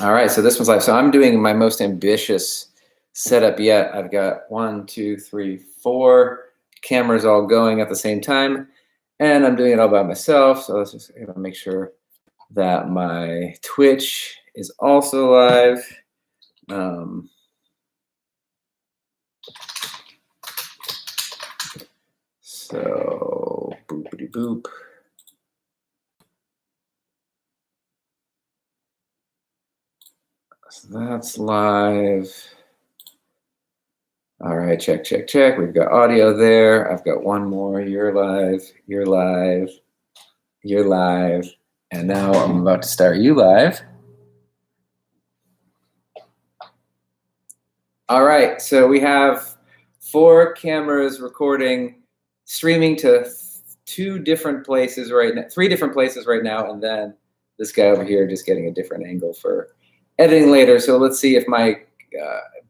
All right, so this one's live. So I'm doing my most ambitious setup yet. I've got 1, 2, 3, 4 cameras all going at the same time, and I'm doing it all by myself. So let's just make sure that my Twitch is also live. So boopity boop. So that's live. All right, check, check, check. We've got audio there. I've got one more. You're live, you're live, you're live. And now I'm about to start you live. All right, so we have 4 cameras recording, streaming to 2 different places right now, 3 different places right now, and then this guy over here just getting a different angle for editing later. So let's see if my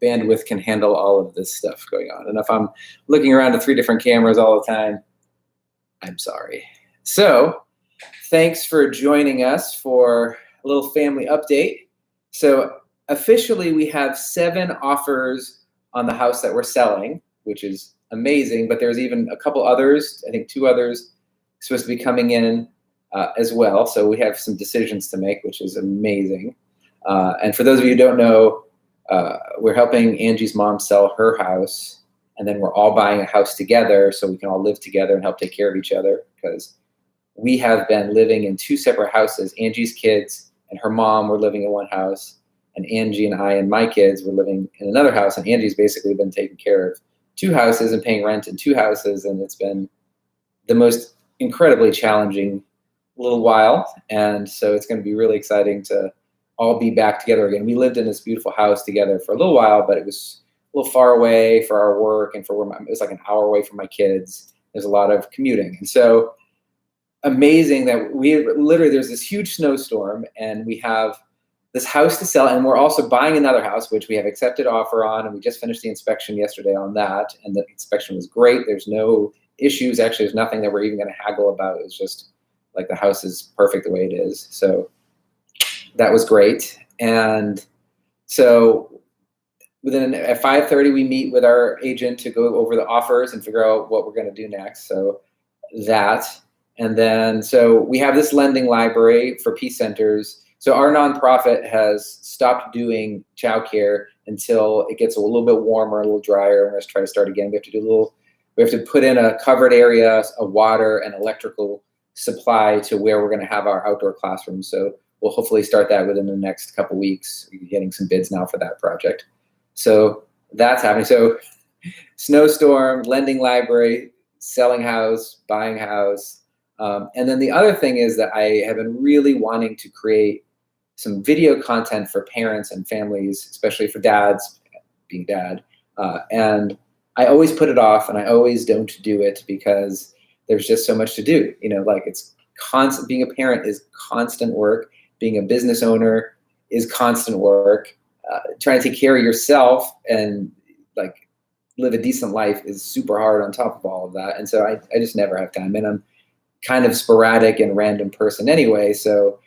bandwidth can handle all of this stuff going on. And if I'm looking around at 3 different cameras all the time, I'm sorry. So thanks for joining us for a little family update. So officially we have 7 offers on the house that we're selling, which is amazing, but there's even a couple others, I think 2 others supposed to be coming in as well. So we have some decisions to make, which is amazing. And for those of you who don't know, we're helping Angie's mom sell her house, and then we're all buying a house together so we can all live together and help take care of each other, because we have been living in 2 separate houses. Angie's kids and her mom were living in one house, and Angie and I and my kids were living in another house, and Angie's basically been taking care of 2 houses and paying rent in 2 houses, and it's been the most incredibly challenging little while. And so it's going to be really exciting to all be back together again. We lived in this beautiful house together for a little while, but it was a little far away for our work and for where it was like an hour away from my kids. There's a lot of commuting. And so amazing that there's this huge snowstorm and we have this house to sell, and we're also buying another house, which we have accepted offer on, and we just finished the inspection yesterday on that, and the inspection was great. There's no issues. Actually, there's nothing that we're even going to haggle about. It's just like the house is perfect the way it is. So that was great. And so at 5:30, we meet with our agent to go over the offers and figure out what we're going to do next. So that, and then, so we have this lending library for peace centers. So our nonprofit has stopped doing childcare until it gets a little bit warmer, a little drier. We're going to try to start again. We have to put in a covered area of water and electrical supply to where we're going to have our outdoor classrooms. So we'll hopefully start that within the next couple weeks. We're getting some bids now for that project. So that's happening. So snowstorm, lending library, selling house, buying house. And then the other thing is that I have been really wanting to create some video content for parents and families, especially for dads, being dad. And I always put it off, and I always don't do it because there's just so much to do. Like it's constant. Being a parent is constant work. Being a business owner is constant work. Trying to take care of yourself and like live a decent life is super hard on top of all of that. And so I just never have time, and I'm kind of sporadic and random person anyway. So,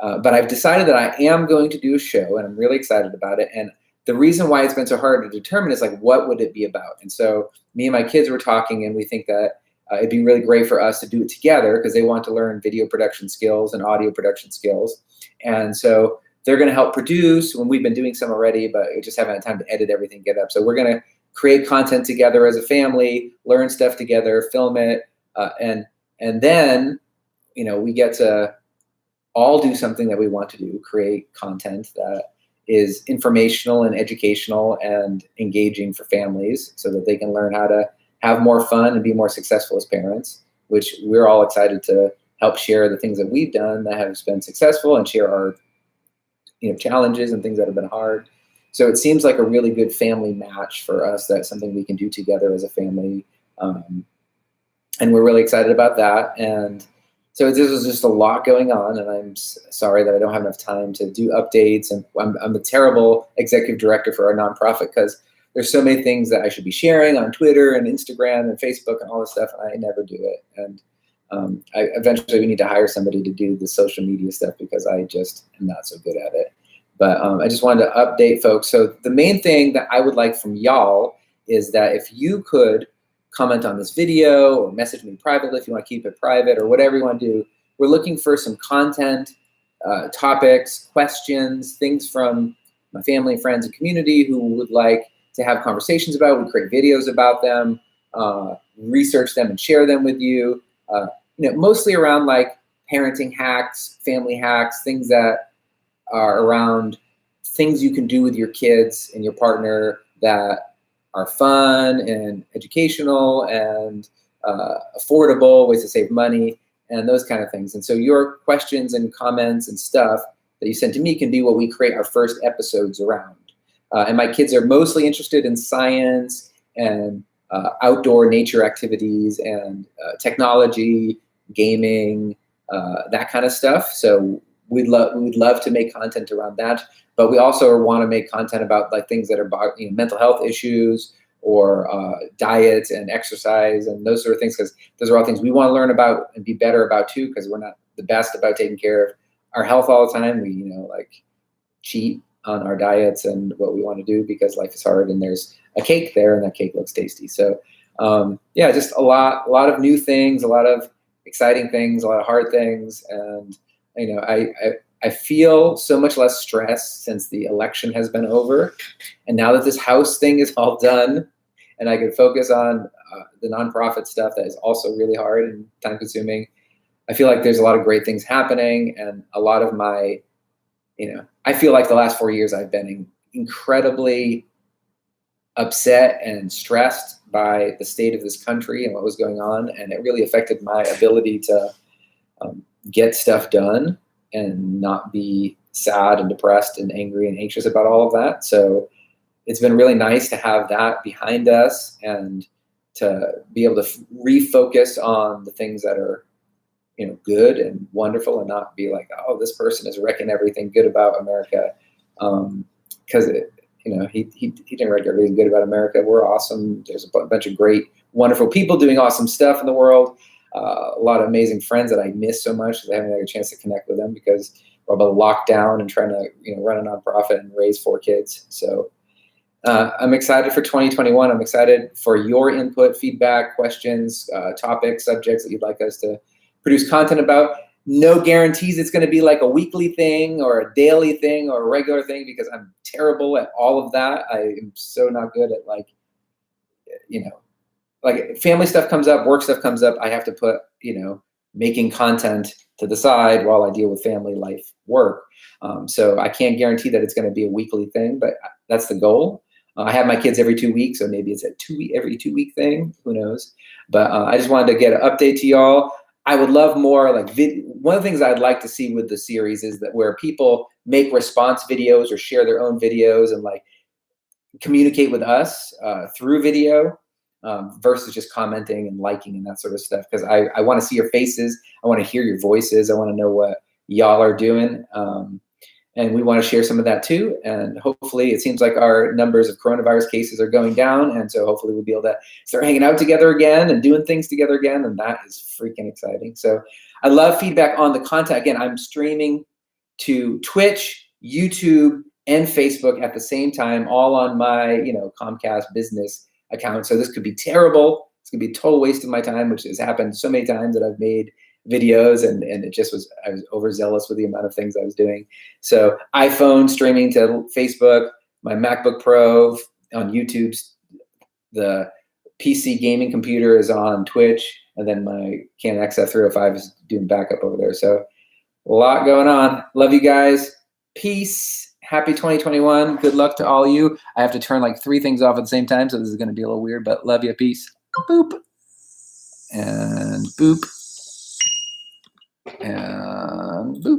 but I've decided that I am going to do a show, and I'm really excited about it. And the reason why it's been so hard to determine is like, what would it be about? And so me and my kids were talking, and we think that it'd be really great for us to do it together because they want to learn video production skills and audio production skills. And so they're going to help produce when we've been doing some already, but we just haven't had time to edit everything, get up. So we're going to create content together as a family, learn stuff together, film it, and then, we get to all do something that we want to do, create content that is informational and educational and engaging for families so that they can learn how to have more fun and be more successful as parents, which we're all excited to help share the things that we've done that have been successful and share our challenges and things that have been hard. So it seems like a really good family match for us. That's something we can do together as a family. And we're really excited about that. And so this is just a lot going on, and I'm sorry that I don't have enough time to do updates. And I'm a terrible executive director for our nonprofit because there's so many things that I should be sharing on Twitter and Instagram and Facebook and all this stuff, and I never do it. And eventually we need to hire somebody to do the social media stuff because I just am not so good at it. But I just wanted to update folks. So the main thing that I would like from y'all is that if you could comment on this video or message me privately if you want to keep it private or whatever you want to do. We're looking for some content, topics, questions, things from my family, friends, and community who would like to have conversations about. We create videos about them, research them and share them with you. Mostly around like parenting hacks, family hacks, things that are around things you can do with your kids and your partner that are fun and educational and affordable, ways to save money, and those kind of things. And so your questions and comments and stuff that you send to me can be what we create our first episodes around. And my kids are mostly interested in science and outdoor nature activities and technology, gaming, that kind of stuff. So we'd love to make content around that, but we also want to make content about like things that are about mental health issues or diet and exercise and those sort of things, because those are all things we want to learn about and be better about too, because we're not the best about taking care of our health all the time. We like cheat on our diets and what we want to do because life is hard and there's a cake there and that cake looks tasty. So yeah, just a lot of new things, a lot of exciting things, a lot of hard things. And I feel so much less stress since the election has been over. And now that this house thing is all done and I can focus on the nonprofit stuff that is also really hard and time consuming, I feel like there's a lot of great things happening. And a lot of my, I feel like the last 4 years I've been incredibly upset and stressed by the state of this country and what was going on. And it really affected my ability to get stuff done and not be sad and depressed and angry and anxious about all of that. So it's been really nice to have that behind us and to be able to refocus on the things that are, good and wonderful, and not be like, oh, this person is wrecking everything good about America. Because he didn't wreck everything good about America. We're awesome. There's a bunch of great, wonderful people doing awesome stuff in the world. A lot of amazing friends that I miss so much because I haven't had a chance to connect with them because we're about lockdown and trying to run a nonprofit and raise 4 kids. So I'm excited for 2021. I'm excited for your input, feedback, questions, topics, subjects that you'd like us to produce content about. No guarantees it's going to be like a weekly thing or a daily thing or a regular thing because I'm terrible at all of that. I am so not good at like family stuff comes up, work stuff comes up. I have to put, making content to the side while I deal with family life work. So I can't guarantee that it's going to be a weekly thing, but that's the goal. I have my kids every 2 weeks, so maybe it's every 2 week thing. Who knows? But I just wanted to get an update to y'all. I would love more one of the things I'd like to see with the series is that where people make response videos or share their own videos and like communicate with us through video versus just commenting and liking and that sort of stuff. Because I want to see your faces. I want to hear your voices. I want to know what y'all are doing. And we want to share some of that too. And hopefully it seems like our numbers of coronavirus cases are going down. And so hopefully we'll be able to start hanging out together again and doing things together again. And that is freaking exciting. So I love feedback on the content. Again, I'm streaming to Twitch, YouTube, and Facebook at the same time, all on my, Comcast business account. So this could be terrible. It's gonna be a total waste of my time, which has happened so many times that I've made videos and it just I was overzealous with the amount of things I was doing. So iPhone streaming to Facebook, my MacBook Pro on YouTube, the PC gaming computer is on Twitch, and then my Canon XF305 is doing backup over there. So a lot going on. Love you guys. Peace. Happy 2021. Good luck to all of you. I have to turn like 3 things off at the same time, so this is going to be a little weird, but love you. Peace. Boop. And boop. And boop.